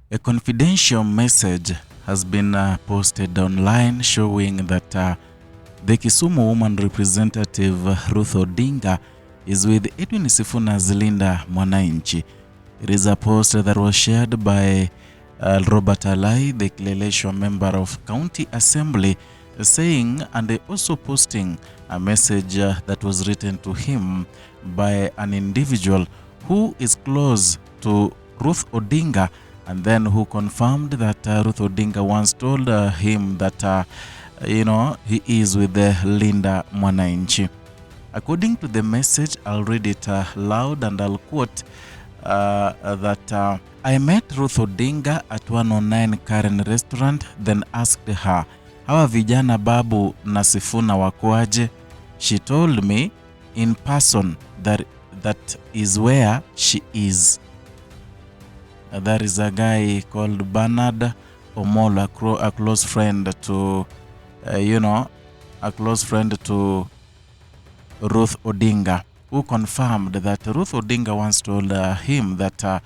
A confidential message has been posted online showing that the Kisumu woman representative Ruth Odinga is with Edwin Sifuna's Linda Mwananchi. It is a post that was shared by Robert Alai, the Kileleshwa member of County Assembly, saying, and also posting a message that was written to him by an individual who is close to Ruth Odinga, and then who confirmed that Ruth Odinga once told him that, he is with Linda Mwananchi. According to the message, I'll read it loud and I'll quote that I met Ruth Odinga at 109 Karen restaurant, then asked her, hawa vijana Babu na Sifuna wakoaje? She told me in person that is where she is. There is a guy called Bernard Omolo, a close friend to, a close friend to Ruth Odinga, who confirmed that Ruth Odinga once told him that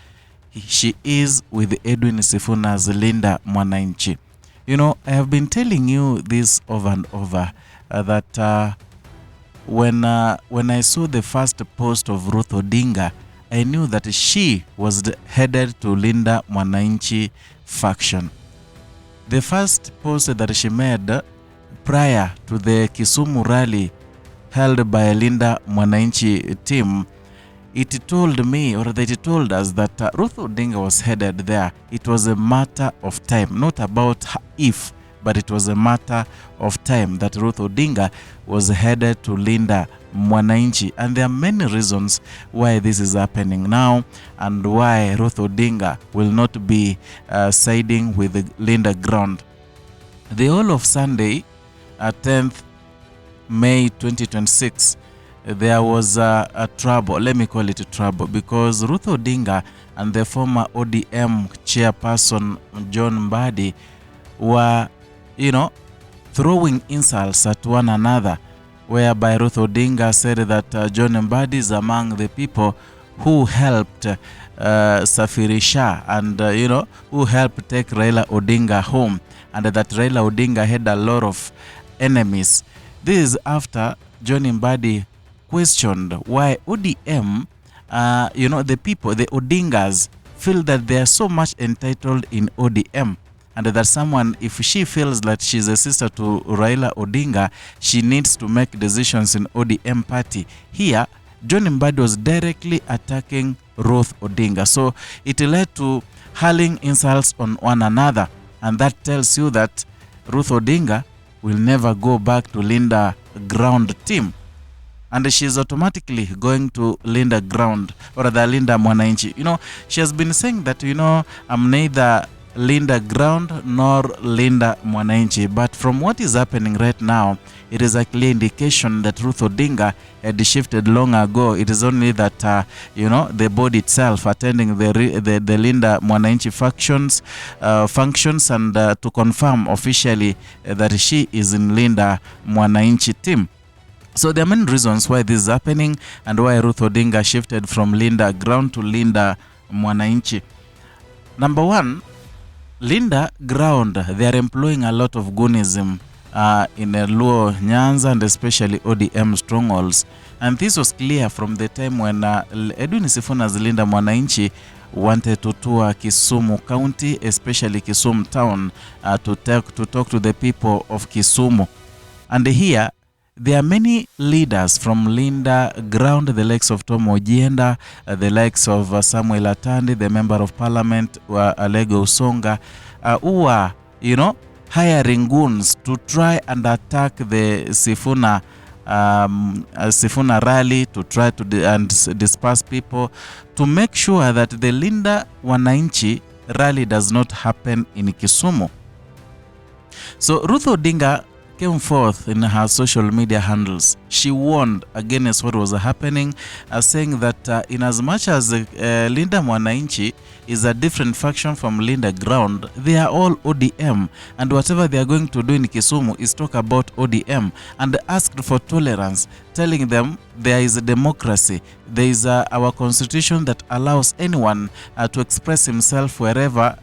she is with Edwin Sifuna's Linda Mwananchi. I have been telling you this over and over that when I saw the first post of Ruth Odinga, I knew that she was headed to Linda Mwananchi faction. The first post that she made prior to the Kisumu rally held by Linda Mwananchi team, it told me, or that it told us, that Ruth Odinga was headed there. It was a matter of time, not about if, but it was a matter of time that Ruth Odinga was headed to Linda Mwananchi. And there are many reasons why this is happening now and why Ruth Odinga will not be siding with the Linda ground. The whole of Sunday, 10th May 2026, there was a trouble, let me call it a trouble, because Ruth Odinga and the former ODM chairperson John Mbadi were, throwing insults at one another, whereby Ruth Odinga said that John Mbadi is among the people who helped Safirisha and, who helped take Raila Odinga home, and that Raila Odinga had a lot of enemies. This is after John Mbadi questioned why ODM, the people, the Odingas, feel that they are so much entitled in ODM, and that someone, if she feels that she's a sister to Raila Odinga, she needs to make decisions in ODM party. Here, John Mbadi was directly attacking Ruth Odinga. So it led to hurling insults on one another, and that tells you that Ruth Odinga will never go back to Linda ground team, and she's automatically going to Linda ground, or the Linda Mwananchi. She has been saying that, I'm neither Linda ground nor Linda Mwananchi, but from what is happening right now, it is a clear indication that Ruth Odinga had shifted long ago. It is only that the board itself attending the Linda Mwananchi functions and to confirm officially that she is in Linda Mwananchi team. So there are many reasons why this is happening and why Ruth Odinga shifted from Linda ground to Linda Mwananchi. Number one, Linda ground, they are employing a lot of Goonism in Luo, Nyanza, and especially ODM strongholds. And this was clear from the time when Edwin Sifuna's Linda Mwananchi wanted to tour Kisumu County, especially Kisumu town, to talk to the people of Kisumu. And here, there are many leaders from Linda ground, the likes of Tom Ojienda, the likes of Samuel Atandi, the member of parliament, Alego Usonga, who are, hiring goons to try and attack the Sifuna rally, to try to disperse people, to make sure that the Linda Mwananchi rally does not happen in Kisumu. So Ruth Odinga came forth in her social media handles. She warned against what was happening, saying that in as much as Linda Mwananchi is a different faction from Linda ground, they are all ODM, and whatever they are going to do in Kisumu is talk about ODM, and asked for tolerance, telling them there is a democracy, there is our constitution that allows anyone to express himself wherever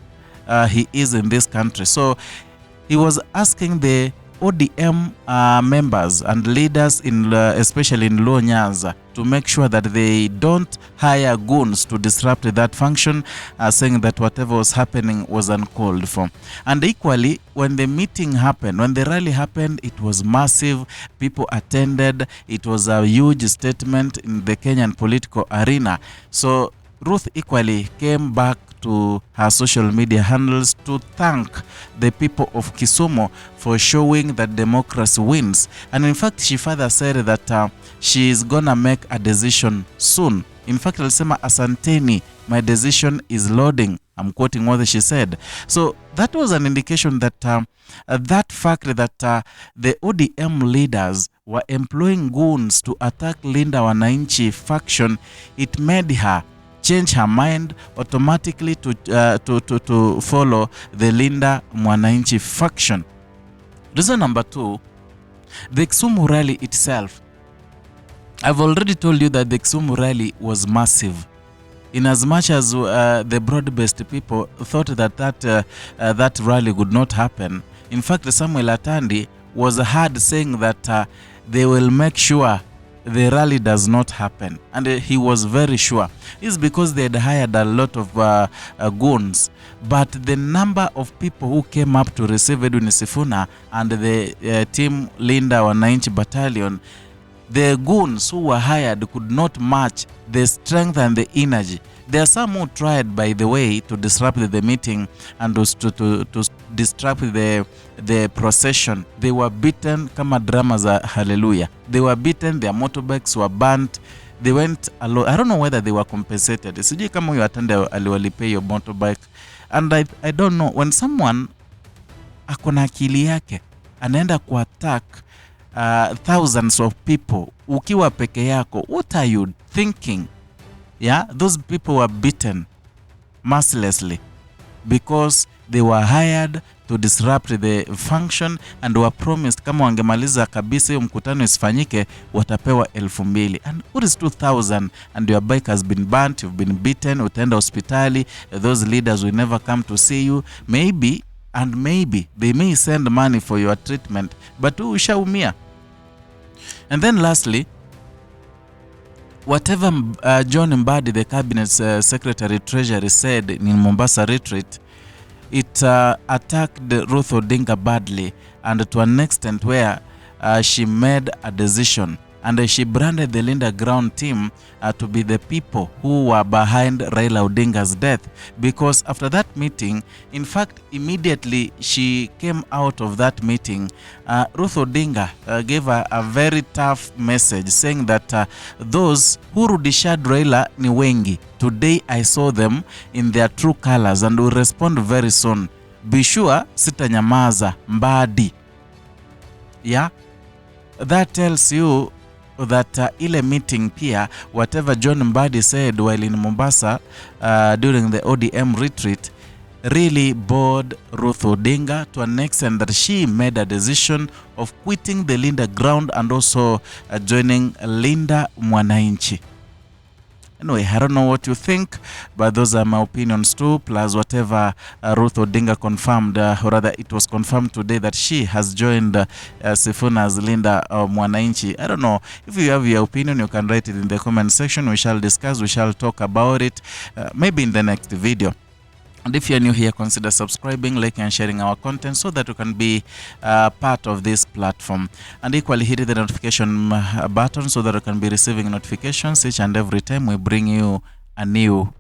he is in this country. So he was asking the ODM members and leaders, especially in Luo Nyanza, to make sure that they don't hire goons to disrupt that function, saying that whatever was happening was uncalled for. And equally, when the meeting happened, when the rally happened, it was massive. People attended. It was a huge statement in the Kenyan political arena. So Ruth equally came back to her social media handles to thank the people of Kisumu for showing that democracy wins. And in fact, she further said that she is gonna make a decision soon. In fact, alisema asanteni, my decision is loading. I'm quoting what she said. So that was an indication that that fact that the ODM leaders were employing goons to attack Linda Wananchi faction, it made her change her mind automatically to follow the Linda Mwananchi faction. Reason number 2, the Kisumu rally itself. I've already told you that the Kisumu rally was massive. In as much as the broad-based people thought that rally would not happen. In fact, Samuel Atandi was heard saying that they will make sure the rally does not happen, and he was very sure. It's because they had hired a lot of goons, but the number of people who came up to receive Edwin Sifuna and the team Linda Wananchi battalion, the goons who were hired could not match the strength and the energy. There are some who tried, by the way, to disrupt the meeting and to disrupt the procession. They were beaten kama drama za hallelujah. They were beaten, their motorbikes were burnt. They went alone. I don't know whether they were compensated. Sijui kama huyo atende aliwalipe your motorbike. And I don't know, when someone akona akili yake anaenda kuattack thousands of people ukiwa peke yako, what are you thinking? Yeah, those people were beaten mercilessly because they were hired to disrupt the function and were promised kama wangemaliza kabisa hiyo mkutano isifanyike watapewa 2,000. And what is 2,000 and your bike has been burnt, you've been beaten, utaenda hospitali, those leaders will never come to see you. Maybe they may send money for your treatment, but ushaumia. And then lastly, whatever John Mbadi, the cabinet secretary treasury, said in Mombasa retreat, it attacked Ruth Odinga badly, and to an extent where she made a decision and she branded the Linda Ground team to be the people who were behind Raila Odinga's death. Because after that meeting, in fact, immediately she came out of that meeting, Ruth Odinga gave her a very tough message saying that those who rudishad Raila ni wengi. Today I saw them in their true colors and will respond very soon. Be sure sitanyamaza, Mbadi. Yeah, that tells you that ile meeting pia, whatever John Mbadi said while in Mombasa during the ODM retreat, really bored Ruth Odinga to an extent that she made a decision of quitting the Linda Ground and also joining Linda Mwananchi. Anyway, I don't know what you think, but those are my opinions too, plus whatever Ruth Odinga confirmed, or rather it was confirmed today that she has joined Sifuna's Linda Mwananchi. I don't know. If you have your opinion, you can write it in the comment section. We shall discuss, we shall talk about it, maybe in the next video. And if you're new here, consider subscribing, liking and sharing our content so that you can be part of this platform. And equally hit the notification button so that you can be receiving notifications each and every time we bring you a new